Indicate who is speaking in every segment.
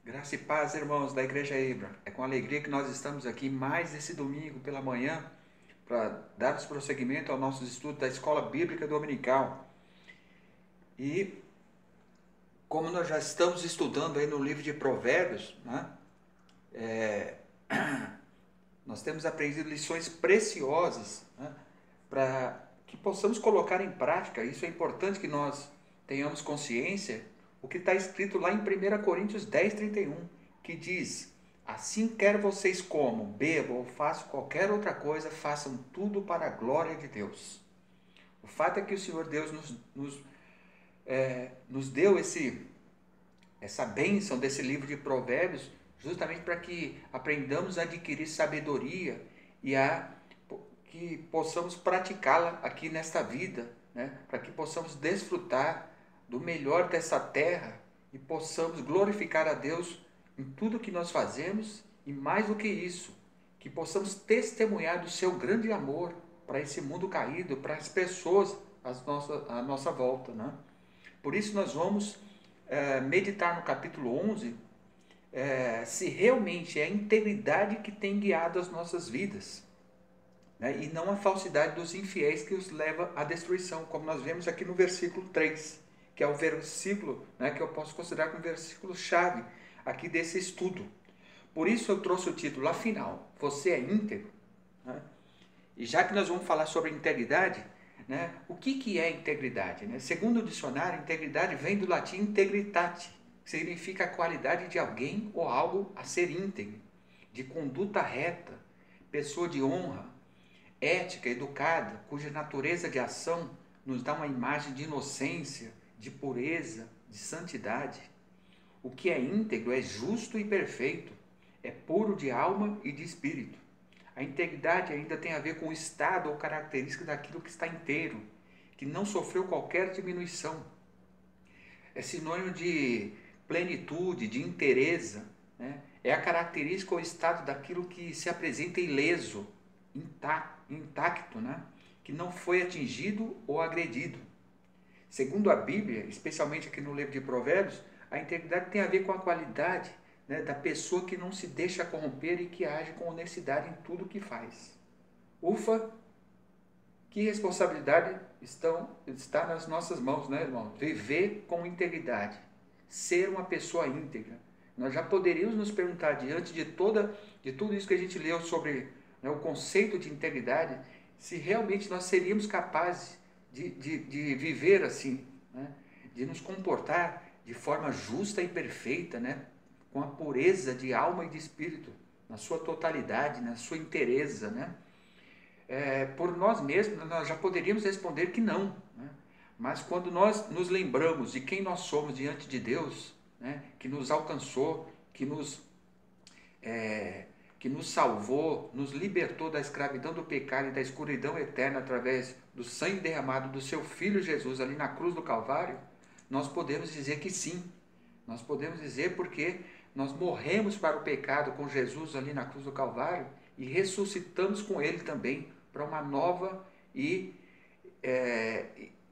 Speaker 1: Graça e paz, irmãos da Igreja Ibra. É com alegria que nós estamos aqui mais esse domingo pela manhã para darmos prosseguimento ao nosso estudo da Escola Bíblica Dominical. E como nós já estamos estudando aí no livro de Provérbios, né, nós temos aprendido lições preciosas, né, para que possamos colocar em prática. Isso é importante que nós tenhamos consciência, o que está escrito lá em 1 Coríntios 10:31, que diz: assim quer vocês comam, bebam ou façam qualquer outra coisa, façam tudo para a glória de Deus. O fato é que o Senhor Deus nos deu essa bênção desse livro de Provérbios, justamente para que aprendamos a adquirir sabedoria e que possamos praticá-la aqui nesta vida, né? Para que possamos desfrutar do melhor dessa terra e possamos glorificar a Deus em tudo que nós fazemos e mais do que isso, que possamos testemunhar do seu grande amor para esse mundo caído, para as pessoas à nossa volta, né? Por isso nós vamos meditar no capítulo 11, se realmente é a integridade que tem guiado as nossas vidas, né? E não a falsidade dos infiéis que os leva à destruição, como nós vemos aqui no versículo 3, que é o versículo, né, que eu posso considerar como versículo-chave aqui desse estudo. Por isso eu trouxe o título, afinal, você é íntegro? Né? E já que nós vamos falar sobre integridade, né, o que é integridade? Né? Segundo o dicionário, integridade vem do latim integritate, que significa a qualidade de alguém ou algo a ser íntegro, de conduta reta, pessoa de honra, ética, educada, cuja natureza de ação nos dá uma imagem de inocência, de pureza, de santidade. O que é íntegro é justo e perfeito, é puro de alma e de espírito. A integridade ainda tem a ver com o estado ou característica daquilo que está inteiro, que não sofreu qualquer diminuição. É sinônimo de plenitude, de inteireza, né? É a característica ou estado daquilo que se apresenta ileso, intacto, né? Que não foi atingido ou agredido. Segundo a Bíblia, especialmente aqui no livro de Provérbios, a integridade tem a ver com a qualidade, né, da pessoa que não se deixa corromper e que age com honestidade em tudo o que faz. Ufa, que responsabilidade está nas nossas mãos, né, irmão? Viver com integridade, ser uma pessoa íntegra. Nós já poderíamos nos perguntar, diante de tudo isso que a gente leu sobre, né, o conceito de integridade, se realmente nós seríamos capazes de viver assim, né? De nos comportar de forma justa e perfeita, né? Com a pureza de alma e de espírito, na sua totalidade, na sua inteireza, né? Por nós mesmos, nós já poderíamos responder que não, né? Mas quando nós nos lembramos de quem nós somos diante de Deus, né? Que nos alcançou, que nos salvou, nos libertou da escravidão do pecado e da escuridão eterna através do sangue derramado do seu Filho Jesus ali na cruz do Calvário, nós podemos dizer que sim. Nós podemos dizer porque nós morremos para o pecado com Jesus ali na cruz do Calvário e ressuscitamos com Ele também para uma nova e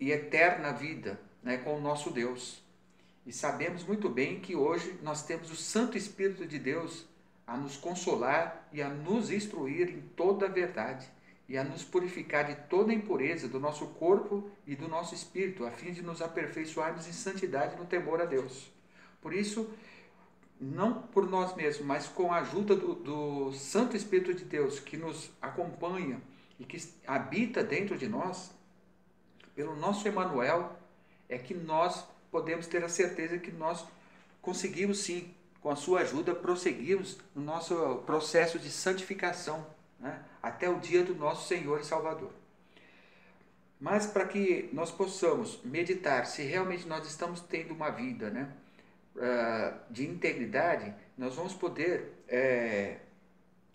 Speaker 1: eterna vida, né, com o nosso Deus. E sabemos muito bem que hoje nós temos o Santo Espírito de Deus a nos consolar e a nos instruir em toda a verdade e a nos purificar de toda a impureza do nosso corpo e do nosso espírito, a fim de nos aperfeiçoarmos em santidade no temor a Deus. Por isso, não por nós mesmos, mas com a ajuda do Santo Espírito de Deus que nos acompanha e que habita dentro de nós, pelo nosso Emanuel, é que nós podemos ter a certeza que nós conseguimos sim, com a sua ajuda, prosseguirmos no nosso processo de santificação, né, até o dia do nosso Senhor e Salvador. Mas para que nós possamos meditar se realmente nós estamos tendo uma vida, né, de integridade, nós vamos poder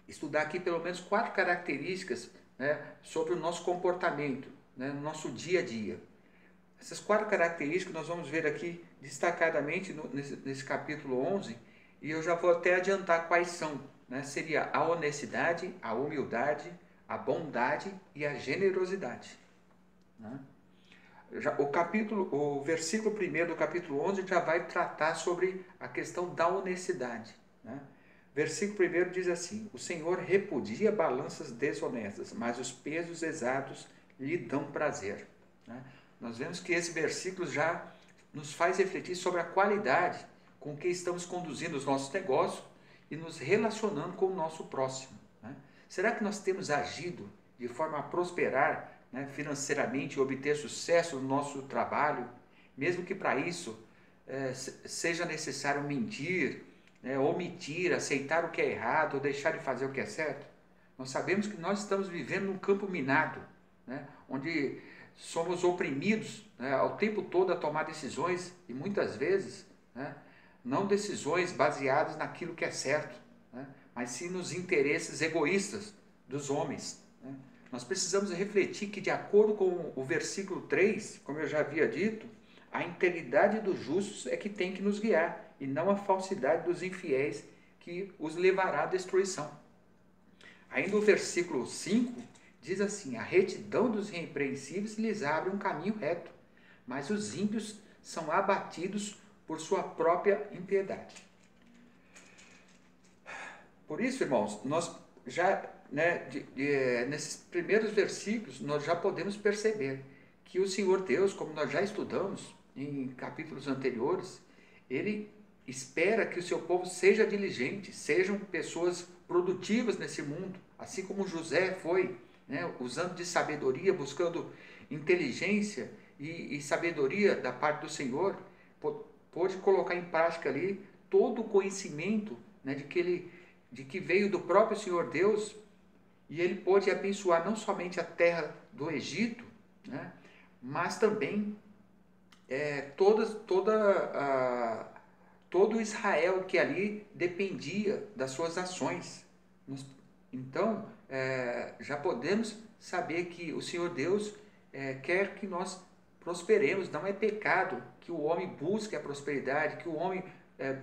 Speaker 1: estudar aqui pelo menos 4 características, né, sobre o nosso comportamento, né, no nosso dia a dia. Essas 4 características nós vamos ver aqui destacadamente nesse capítulo 11, e eu já vou até adiantar quais são, né? Seria a honestidade, a humildade, a bondade e a generosidade, né? O versículo 1 do capítulo 11 já vai tratar sobre a questão da honestidade, né? Versículo 1 diz assim: o Senhor repudia balanças desonestas, mas os pesos exatos lhe dão prazer, né? Nós vemos que esse versículo já nos faz refletir sobre a qualidade com que estamos conduzindo os nossos negócios e nos relacionando com o nosso próximo, né? Será que nós temos agido de forma a prosperar, né, financeiramente e obter sucesso no nosso trabalho, mesmo que para isso seja necessário mentir, né, omitir, aceitar o que é errado ou deixar de fazer o que é certo? Nós sabemos que nós estamos vivendo num campo minado, né, onde somos oprimidos, né, ao tempo todo a tomar decisões e muitas vezes, né, não decisões baseadas naquilo que é certo, né, mas sim nos interesses egoístas dos homens, né? Nós precisamos refletir que, de acordo com o versículo 3, como eu já havia dito, a integridade dos justos é que tem que nos guiar, e não a falsidade dos infiéis que os levará à destruição. Ainda o versículo 5 diz assim: a retidão dos irrepreensíveis lhes abre um caminho reto, mas os ímpios são abatidos por sua própria impiedade. Por isso, irmãos, nós já, né, nesses primeiros versículos, nós já podemos perceber que o Senhor Deus, como nós já estudamos em capítulos anteriores, Ele espera que o seu povo seja diligente, sejam pessoas produtivas nesse mundo, assim como José foi, né, usando de sabedoria, buscando inteligência e sabedoria da parte do Senhor, pôde colocar em prática ali todo o conhecimento, né, de que veio do próprio Senhor Deus, e ele pôde abençoar não somente a terra do Egito, né, mas também todo Israel que ali dependia das suas ações. Então, já podemos saber que o Senhor Deus quer que nós prosperemos. Não é pecado que o homem busque a prosperidade, que o homem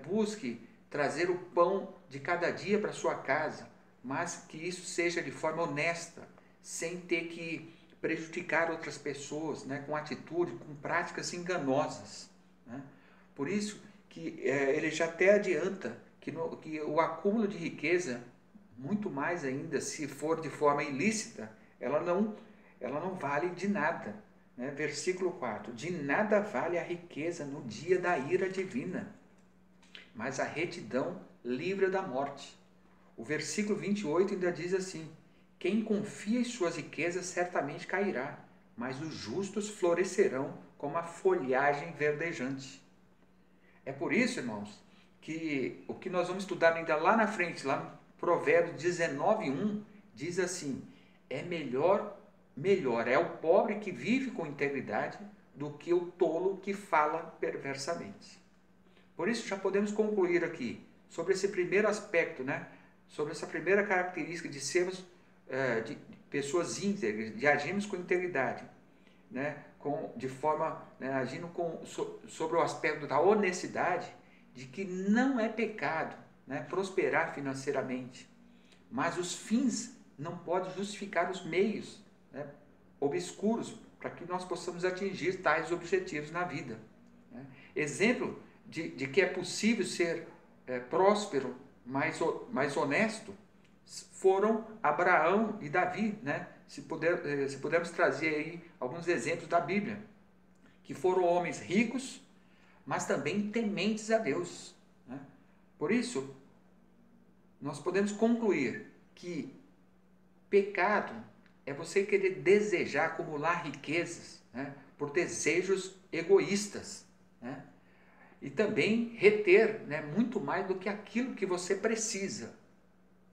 Speaker 1: busque trazer o pão de cada dia para sua casa, mas que isso seja de forma honesta, sem ter que prejudicar outras pessoas, né, com atitude, com práticas enganosas, né? Por isso que ele já até adianta que o acúmulo de riqueza, muito mais ainda se for de forma ilícita, ela não vale de nada, né? Versículo 4: de nada vale a riqueza no dia da ira divina, mas a retidão livra da morte. O versículo 28 ainda diz assim: quem confia em suas riquezas certamente cairá, mas os justos florescerão como a folhagem verdejante. É por isso, irmãos, que o que nós vamos estudar ainda lá na frente, lá no Provérbios 19:1, diz assim: é melhor é o pobre que vive com integridade do que o tolo que fala perversamente. Por isso já podemos concluir aqui sobre esse primeiro aspecto, né? Sobre essa primeira característica de sermos de pessoas íntegras, de agirmos com integridade, né? De forma, né, agindo sobre o aspecto da honestidade, de que não é pecado, né, prosperar financeiramente, mas os fins não podem justificar os meios, né, obscuros para que nós possamos atingir tais objetivos na vida, né? Exemplo de que é possível ser próspero, mais honesto, foram Abraão e Davi, né? Se pudermos trazer aí alguns exemplos da Bíblia, que foram homens ricos, mas também tementes a Deus, né? Por isso, nós podemos concluir que pecado é você querer desejar acumular riquezas, né, por desejos egoístas, né? E também reter, né, muito mais do que aquilo que você precisa,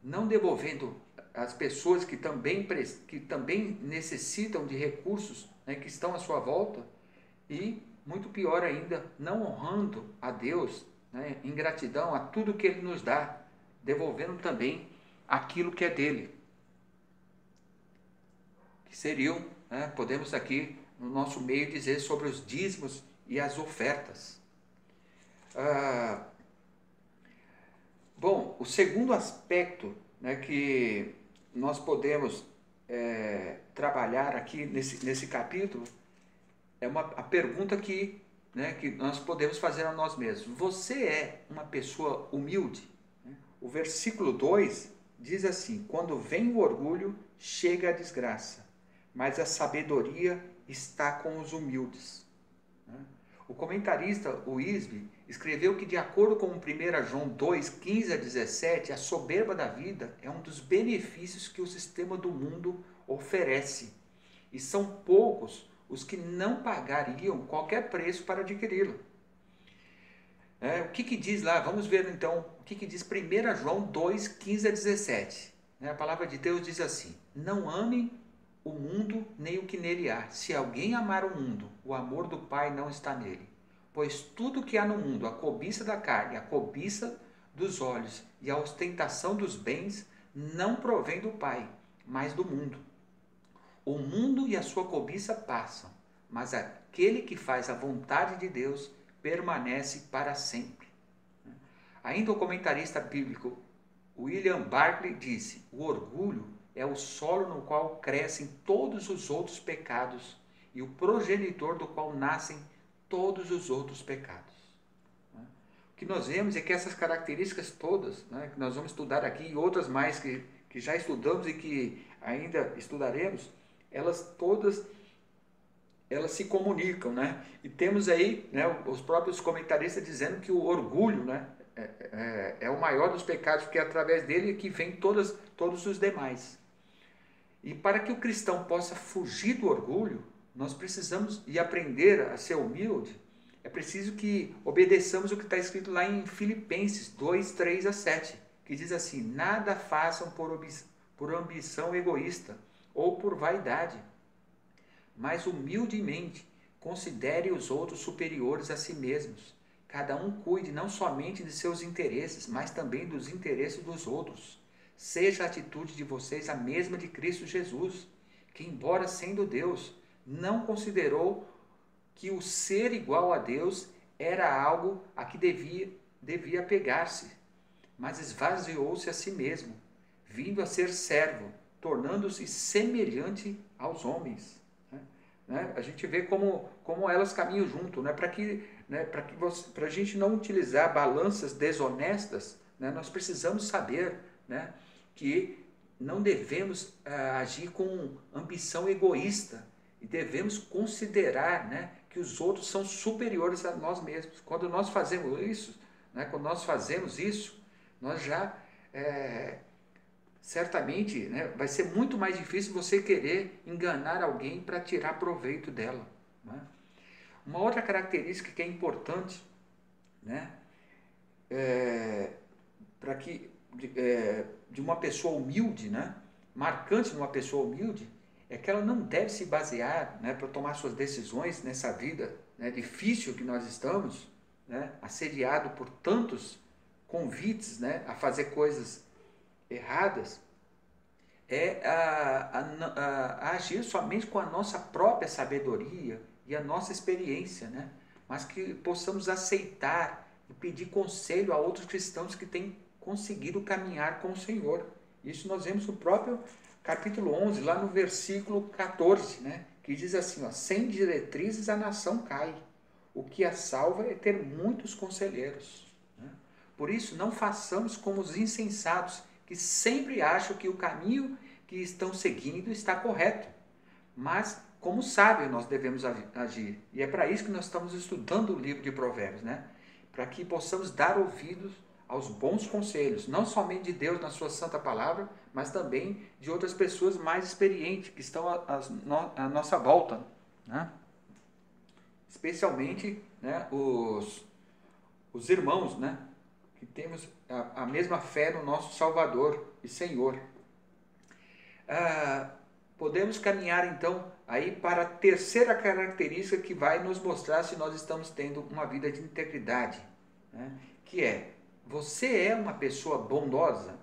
Speaker 1: não devolvendo às pessoas que também necessitam de recursos, né, que estão à sua volta, e, muito pior ainda, não honrando a Deus, né, em gratidão a tudo que Ele nos dá, devolvendo também aquilo que é dele, que seriam, né, podemos aqui no nosso meio dizer sobre os dízimos e as ofertas. Bom, o segundo aspecto, né, que nós podemos trabalhar aqui nesse capítulo a pergunta que, né, que nós podemos fazer a nós mesmos. Você é uma pessoa humilde? O versículo 2 diz assim: quando vem o orgulho, chega a desgraça, mas a sabedoria está com os humildes. O comentarista Wisby escreveu que, de acordo com 1 João 2, 15 a 17, a soberba da vida é um dos benefícios que o sistema do mundo oferece, e são poucos os que não pagariam qualquer preço para adquiri-la. O que diz lá? Vamos ver então o que diz 1 João 2, 15 a 17. A palavra de Deus diz assim: não amem o mundo nem o que nele há. Se alguém amar o mundo, o amor do Pai não está nele. Pois tudo que há no mundo, a cobiça da carne, a cobiça dos olhos e a ostentação dos bens, não provém do Pai, mas do mundo. O mundo e a sua cobiça passam, mas aquele que faz a vontade de Deus permanece para sempre. Ainda o comentarista bíblico William Barclay disse: o orgulho é o solo no qual crescem todos os outros pecados e o progenitor do qual nascem todos os outros pecados. O que nós vemos é que essas características todas, que nós vamos estudar aqui, e outras mais que já estudamos e que ainda estudaremos, elas se comunicam, e temos aí, os próprios comentaristas dizendo que o orgulho, é o maior dos pecados, porque é através dele que vem todos os demais. E para que o cristão possa fugir do orgulho, nós precisamos e aprender a ser humilde. É preciso que obedeçamos o que está escrito lá em Filipenses 2, 3 a 7, que diz assim: nada façam por ambição egoísta ou por vaidade, mas humildemente considere os outros superiores a si mesmos. Cada um cuide não somente de seus interesses, mas também dos interesses dos outros. Seja a atitude de vocês a mesma de Cristo Jesus, que, embora sendo Deus, não considerou que o ser igual a Deus era algo a que devia apegar-se, mas esvaziou-se a si mesmo, vindo a ser servo, tornando-se semelhante aos homens. A gente vê como elas caminham junto, para a gente não utilizar balanças desonestas, nós precisamos saber, que não devemos agir com ambição egoísta e devemos considerar, que os outros são superiores a nós mesmos. Quando nós fazemos isso, nós já certamente, vai ser muito mais difícil você querer enganar alguém para tirar proveito dela. Uma outra característica que é importante, para que de uma pessoa humilde, marcante de uma pessoa humilde, é que ela não deve se basear, para tomar suas decisões nessa vida difícil que nós estamos, assediado por tantos convites a fazer coisas erradas, a agir somente com a nossa própria sabedoria e a nossa experiência, mas que possamos aceitar e pedir conselho a outros cristãos que têm conseguido caminhar com o Senhor. Isso nós vemos no próprio capítulo 11, lá no versículo 14, que diz assim: sem diretrizes a nação cai, o que a salva é ter muitos conselheiros. Por isso, não façamos como os insensatos, que sempre acham que o caminho que estão seguindo está correto, mas como sábio nós devemos agir. E é para isso que nós estamos estudando o livro de Provérbios, para que possamos dar ouvidos aos bons conselhos, não somente de Deus na sua santa palavra, mas também de outras pessoas mais experientes que estão à nossa volta, especialmente os irmãos, que temos a mesma fé no nosso Salvador e Senhor. Podemos caminhar então aí para a terceira característica que vai nos mostrar se nós estamos tendo uma vida de integridade, que é: você é uma pessoa bondosa?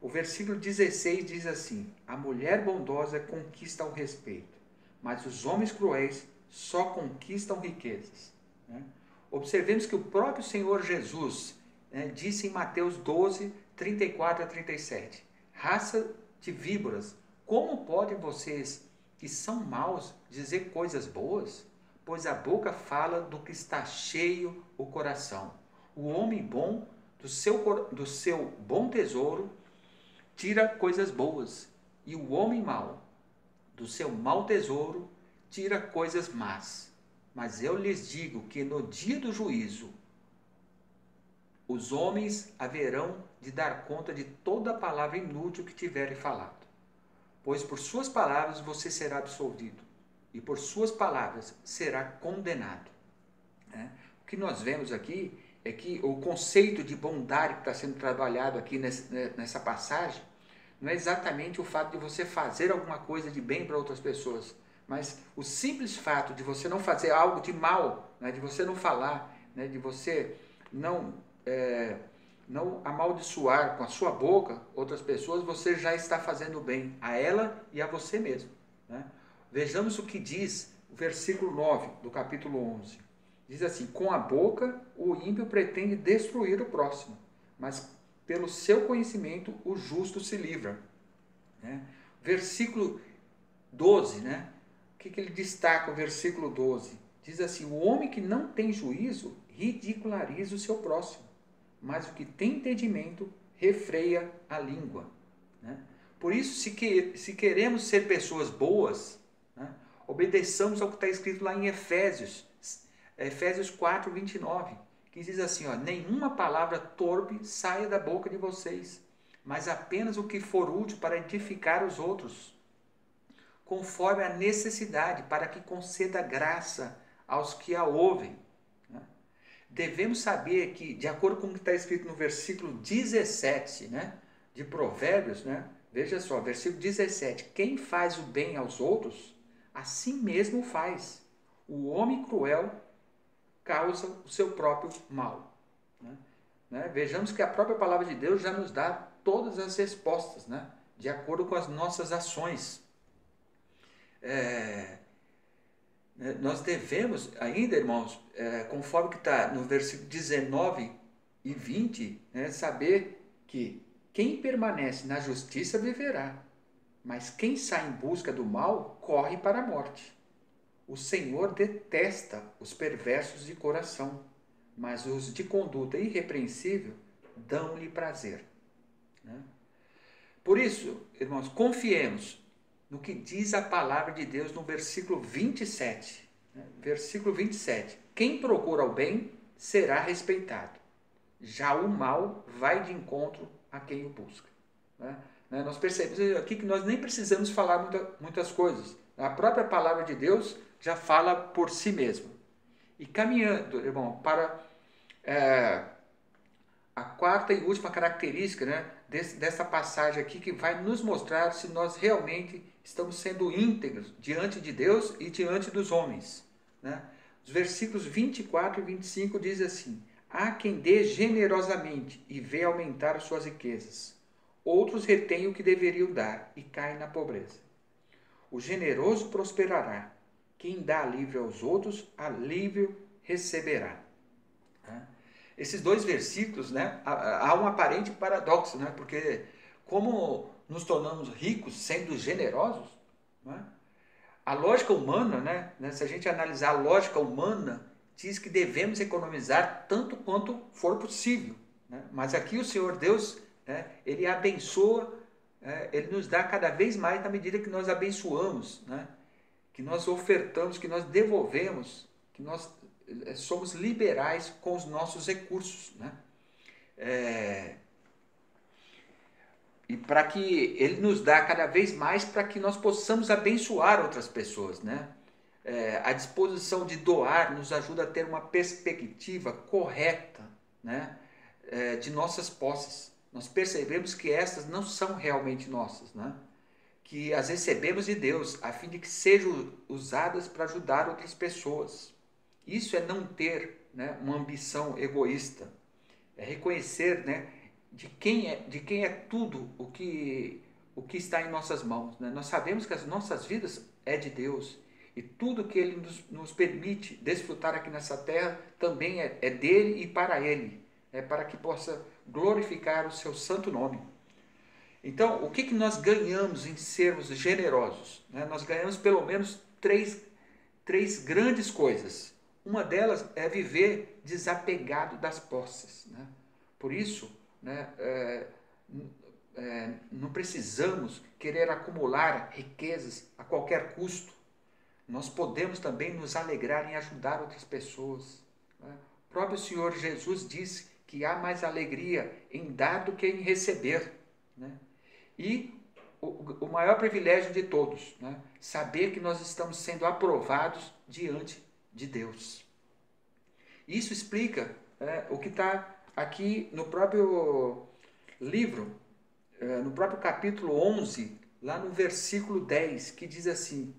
Speaker 1: O versículo 16 diz assim: a mulher bondosa conquista o respeito, mas os homens cruéis só conquistam riquezas. Observemos que o próprio Senhor Jesus disse em Mateus 12, 34 a 37, raça de víboras, como podem vocês, que são maus, dizer coisas boas? pois a boca fala do que está cheio o coração. O homem bom do seu bom tesouro tira coisas boas, e o homem mau do seu mau tesouro tira coisas más. Mas eu lhes digo que no dia do juízo os homens haverão de dar conta de toda a palavra inútil que tiverem falado. Pois por suas palavras você será absolvido, e por suas palavras será condenado. O que nós vemos aqui é que o conceito de bondade que está sendo trabalhado aqui nessa passagem não é exatamente o fato de você fazer alguma coisa de bem para outras pessoas, mas o simples fato de você não fazer algo de mal, né, de você não falar, né, de você não amaldiçoar com a sua boca outras pessoas, você já está fazendo bem a ela e a você mesmo. Né? Vejamos o que diz o versículo 9 do capítulo 11. Diz assim: com a boca o ímpio pretende destruir o próximo, mas pelo seu conhecimento o justo se livra. Né? Versículo 12, né? O que ele destaca o versículo 12? Diz assim: o homem que não tem juízo ridiculariza o seu próximo, mas o que tem entendimento refreia a língua. Né? Por isso, se queremos ser pessoas boas, né, obedeçamos ao que está escrito lá em Efésios 4, 29, que diz assim, nenhuma palavra torpe saia da boca de vocês, mas apenas o que for útil para edificar os outros, conforme a necessidade, para que conceda graça aos que a ouvem. Né? Devemos saber que, de acordo com o que está escrito no versículo 17, né, de Provérbios, né, veja só, versículo 17, quem faz o bem aos outros, assim mesmo faz. O homem cruel causa o seu próprio mal. Né? Vejamos que a própria palavra de Deus já nos dá todas as respostas, né, de acordo com as nossas ações. Nós devemos ainda, irmãos, conforme que está no versículo 19 e 20, né, saber que quem permanece na justiça viverá, mas quem sai em busca do mal corre para a morte. O Senhor detesta os perversos de coração, mas os de conduta irrepreensível dão-lhe prazer. Né? Por isso, irmãos, confiemos no que diz a palavra de Deus no versículo 27. Né? Versículo 27. Quem procura o bem será respeitado. Já o mal vai de encontro a quem o busca. Né? Nós percebemos aqui que nós nem precisamos falar muitas coisas. A própria palavra de Deus já fala por si mesma. E caminhando, irmão, para a quarta e última característica, né, dessa passagem aqui, que vai nos mostrar se nós realmente estamos sendo íntegros diante de Deus e diante dos homens. Né? Os versículos 24 e 25 diz assim: há quem dê generosamente e vê aumentar as suas riquezas. Outros retêm o que deveriam dar e caem na pobreza. O generoso prosperará. Quem dá alívio aos outros, alívio receberá. Esses dois versículos, né, há um aparente paradoxo, né, porque como nos tornamos ricos sendo generosos, né, a lógica humana, né, se a gente analisar a lógica humana, diz que devemos economizar tanto quanto for possível. Né, mas aqui o Senhor Deus, né, Ele abençoa, Ele nos dá cada vez mais na medida que nós abençoamos, né, que nós ofertamos, que nós devolvemos, que nós somos liberais com os nossos recursos. Né? E para que Ele nos dá cada vez mais para que nós possamos abençoar outras pessoas. Né? A disposição de doar nos ajuda a ter uma perspectiva correta, né, de nossas posses. Nós percebemos que essas não são realmente nossas, né? Que as recebemos de Deus, a fim de que sejam usadas para ajudar outras pessoas. Isso é não ter, né, uma ambição egoísta. É reconhecer, né, de quem é tudo o que está em nossas mãos. Né? Nós sabemos que as nossas vidas é de Deus. E tudo que Ele nos permite desfrutar aqui nessa terra também é dele e para Ele. É para que possa glorificar o seu santo nome. Então, o que nós ganhamos em sermos generosos? Né? Nós ganhamos pelo menos três três grandes coisas. Uma delas é viver desapegado das posses, né? Por isso, né, não precisamos querer acumular riquezas a qualquer custo. Nós podemos também nos alegrar em ajudar outras pessoas, né? O próprio Senhor Jesus disse que há mais alegria em dar do que em receber, né? E o maior privilégio de todos, né? Saber que nós estamos sendo aprovados diante de Deus. Isso explica o que está aqui no próprio livro, no próprio capítulo 11, lá no versículo 10, que diz assim: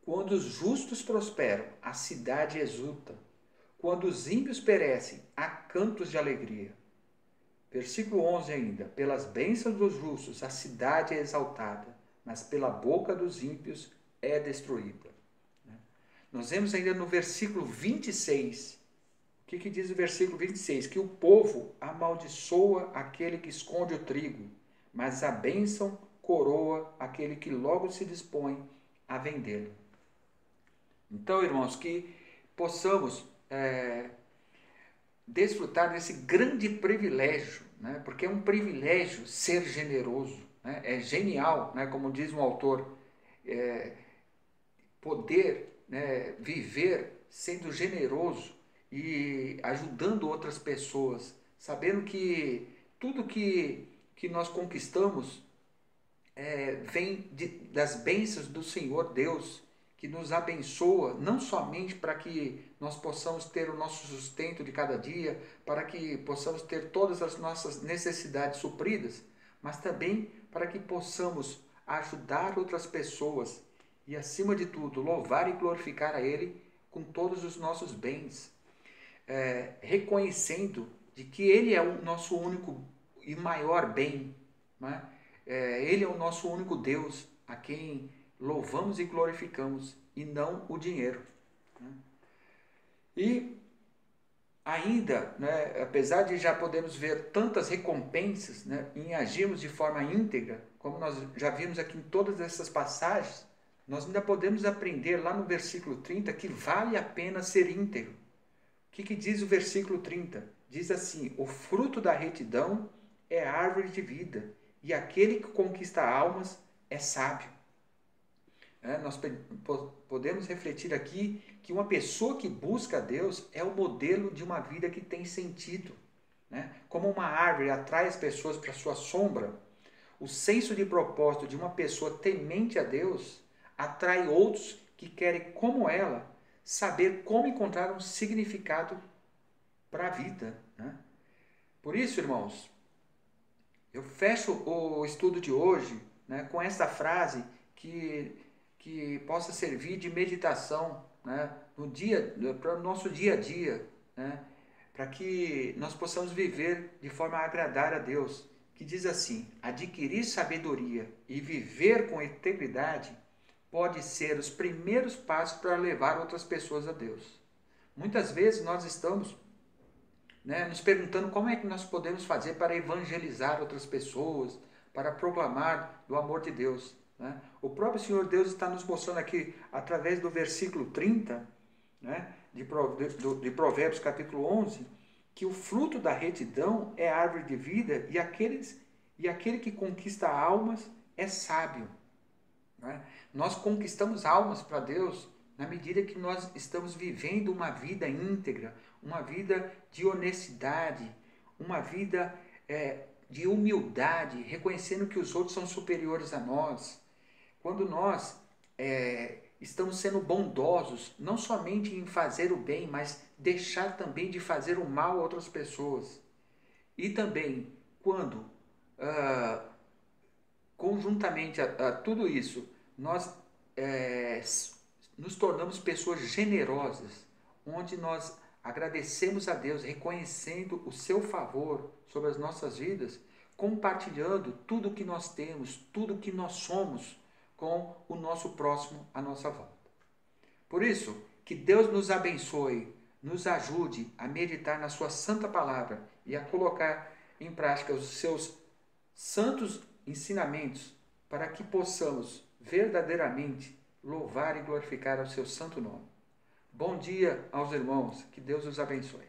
Speaker 1: quando os justos prosperam, a cidade exulta. Quando os ímpios perecem, há cantos de alegria. Versículo 11 ainda: pelas bênçãos dos justos a cidade é exaltada, mas pela boca dos ímpios é destruída. Nós vemos ainda no versículo 26, o que diz o versículo 26? Que o povo amaldiçoa aquele que esconde o trigo, mas a bênção coroa aquele que logo se dispõe a vendê-lo. Então, irmãos, que possamos desfrutar desse grande privilégio, né? Porque é um privilégio ser generoso, né? É genial, né? Como diz um autor, poder, né, viver sendo generoso e ajudando outras pessoas, sabendo que tudo que nós conquistamos vem das bênçãos do Senhor Deus, que nos abençoa, não somente para que nós possamos ter o nosso sustento de cada dia, para que possamos ter todas as nossas necessidades supridas, mas também para que possamos ajudar outras pessoas e, acima de tudo, louvar e glorificar a Ele com todos os nossos bens, reconhecendo de que Ele é o nosso único e maior bem, né? Ele é o nosso único Deus, a quem louvamos e glorificamos, e não o dinheiro, né? E ainda, né, apesar de já podermos ver tantas recompensas, né, em agirmos de forma íntegra, como nós já vimos aqui em todas essas passagens, nós ainda podemos aprender lá no versículo 30 que vale a pena ser íntegro. O que diz o versículo 30? Diz assim: o fruto da retidão é árvore de vida, e aquele que conquista almas é sábio. Nós podemos refletir aqui que uma pessoa que busca a Deus é o modelo de uma vida que tem sentido, né? Como uma árvore atrai as pessoas para sua sombra, o senso de propósito de uma pessoa temente a Deus atrai outros que querem, como ela, saber como encontrar um significado para a vida, né? Por isso, irmãos, eu fecho o estudo de hoje, né, com essa frase que possa servir de meditação, né, para o nosso dia a dia, né, para que nós possamos viver de forma a agradar a Deus, que diz assim: adquirir sabedoria e viver com integridade pode ser os primeiros passos para levar outras pessoas a Deus. Muitas vezes nós estamos, né, nos perguntando como é que nós podemos fazer para evangelizar outras pessoas, para proclamar do amor de Deus, né? O próprio Senhor Deus está nos mostrando aqui, através do versículo 30, né, de Provérbios capítulo 11, que o fruto da retidão é árvore de vida, e aquele que conquista almas é sábio, né? Nós conquistamos almas para Deus na medida que nós estamos vivendo uma vida íntegra, uma vida de honestidade, uma vida de humildade, reconhecendo que os outros são superiores a nós. Quando nós estamos sendo bondosos, não somente em fazer o bem, mas deixar também de fazer o mal a outras pessoas. E também quando, conjuntamente a tudo isso, nós nos tornamos pessoas generosas, onde nós agradecemos a Deus, reconhecendo o seu favor sobre as nossas vidas, compartilhando tudo que nós temos, tudo que nós somos com o nosso próximo à nossa volta. Por isso, que Deus nos abençoe, nos ajude a meditar na sua santa palavra e a colocar em prática os seus santos ensinamentos, para que possamos verdadeiramente louvar e glorificar o seu santo nome. Bom dia aos irmãos. Que Deus os abençoe.